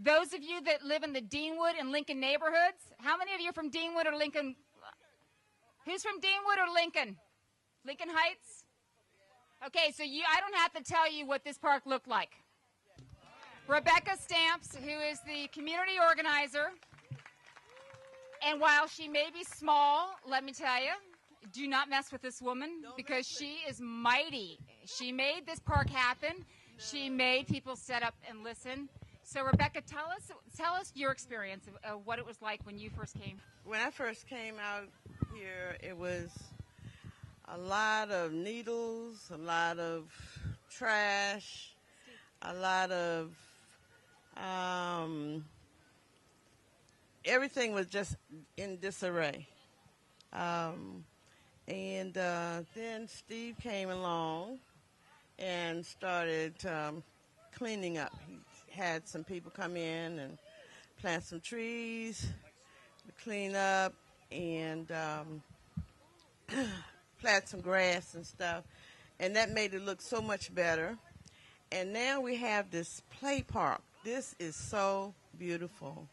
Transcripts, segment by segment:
Those of you that live in the Deanwood and Lincoln neighborhoods, how many of you are from Deanwood or Lincoln? Who's from Deanwood or Lincoln? Lincoln Heights? Okay, so I don't have to tell you what this park looked like. Rebecca Stamps, who is the community organizer, and while she may be small, let me tell you, do not mess with this woman because she is mighty. She made this park happen. She made people sit up and listen. So Rebecca, tell us your experience of what it was like when you first came. When I first came out here, it was a lot of needles, a lot of trash, a lot of everything was just in disarray. And then Steve came along and started cleaning up. He had some people come in and plant some trees, clean up, and plant some grass and stuff. And that made it look so much better. And now we have this play park. This is so beautiful.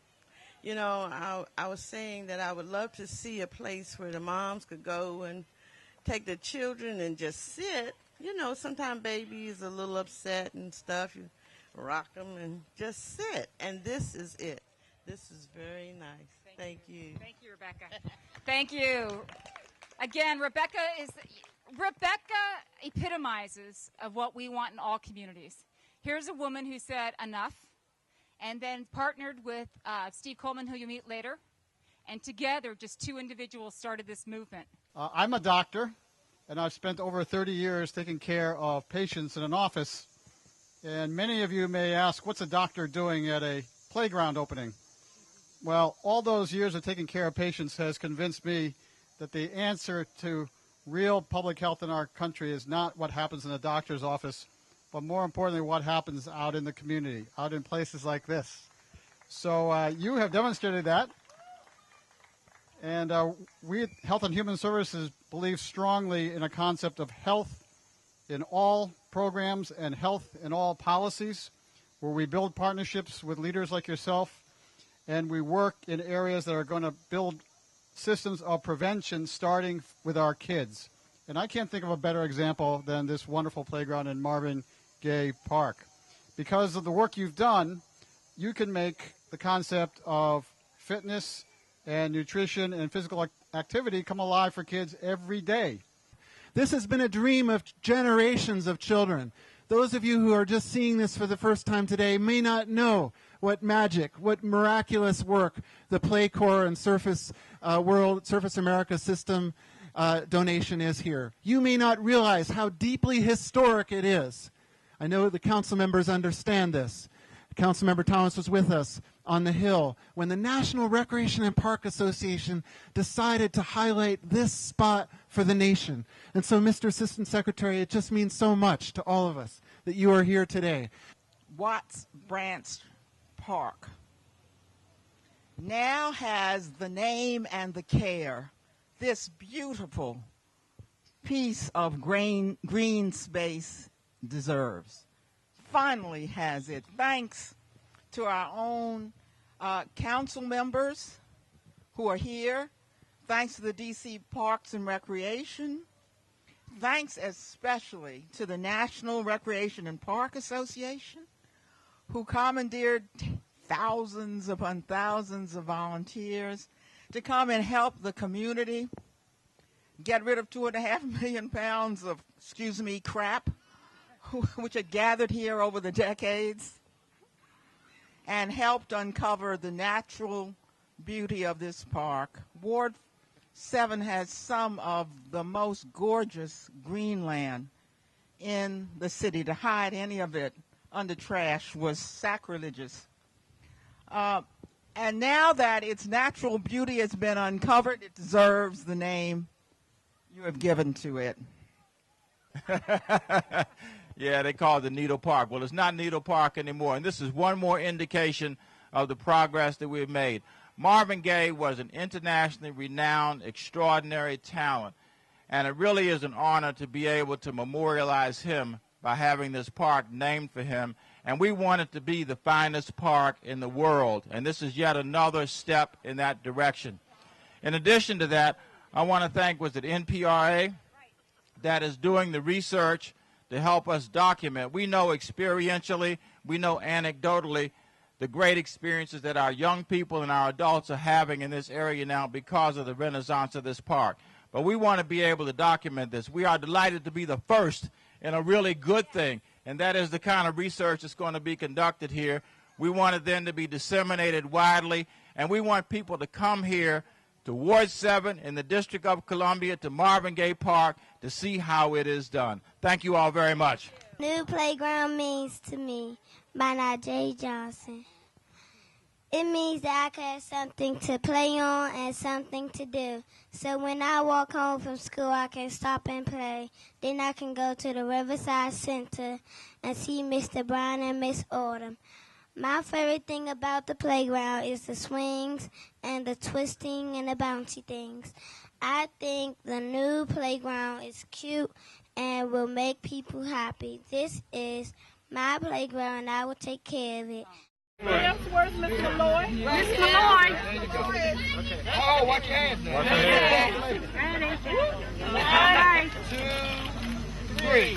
You know, I was saying that I would love to see a place where the moms could go and take the children and just sit. You know, sometimes babies are a little upset and stuff. You rock them and just sit. And this is it. This is very nice. Thank you. Thank you, Rebecca. Thank you. Again, Rebecca epitomizes of what we want in all communities. Here's a woman who said enough, and then partnered with Steve Coleman, who you'll meet later, and together, just two individuals started this movement. I'm a doctor, and I've spent over 30 years taking care of patients in an office. And many of you may ask, what's a doctor doing at a playground opening? Well, all those years of taking care of patients has convinced me that the answer to real public health in our country is not what happens in a doctor's office, but more importantly, what happens out in the community, out in places like this. So you have demonstrated that. And we at Health and Human Services believe strongly in a concept of health in all programs and health in all policies, where we build partnerships with leaders like yourself, and we work in areas that are going to build systems of prevention starting with our kids. And I can't think of a better example than this wonderful playground in Marvin Gaye Park. Because of the work you've done, you can make the concept of fitness and nutrition and physical activity come alive for kids every day. This has been a dream of generations of children. Those of you who are just seeing this for the first time today may not know what magic, what miraculous work the Play Corps and Surface America System donation is here. You may not realize how deeply historic it is. I know the council members understand this. Councilmember Thomas was with us on the Hill when the National Recreation and Park Association decided to highlight this spot for the nation. And so, Mr. Assistant Secretary, it just means so much to all of us that you are here today. Watts Branch Park now has the name and the care this beautiful piece of green space deserves. Finally has it, thanks to our own council members who are here, thanks to the DC Parks and Recreation, thanks especially to the National Recreation and Park Association, who commandeered thousands upon thousands of volunteers to come and help the community get rid of 2.5 million pounds of, crap, which had gathered here over the decades, and helped uncover the natural beauty of this park. Ward 7 has some of the most gorgeous greenland in the city. To hide any of it under trash was sacrilegious. And now that its natural beauty has been uncovered, it deserves the name you have given to it. Yeah, they call it the Needle Park. Well, it's not Needle Park anymore, and this is one more indication of the progress that we've made. Marvin Gaye was an internationally renowned, extraordinary talent, and it really is an honor to be able to memorialize him by having this park named for him and we want it to be the finest park in the world. And this is yet another step in that direction. In addition to that, I want to thank, was it NPRA, that is doing the research to help us document. We know experientially, we know anecdotally, the great experiences that our young people and our adults are having in this area now because of the renaissance of this park. But we want to be able to document this. We are delighted to be the first in a really good thing, and that is the kind of research that's going to be conducted here. We want it then to be disseminated widely, and we want people to come here to Ward 7 in the District of Columbia, to Marvin Gaye Park, to see how it is done. Thank you all very much. New playground means to me by Najee Johnson. It means that I can have something to play on and something to do. So when I walk home from school, I can stop and play. Then I can go to the Riverside Center and see Mr. Brown and Miss Autumn. My favorite thing about the playground is the swings and the twisting and the bouncy things. I think the new playground is cute and will make people happy. This is my playground, and I will take care of it. Where's Mr. Malloy? Mr. Malloy. Okay. Oh, watch your hands now. Ready. 1, 2, 3.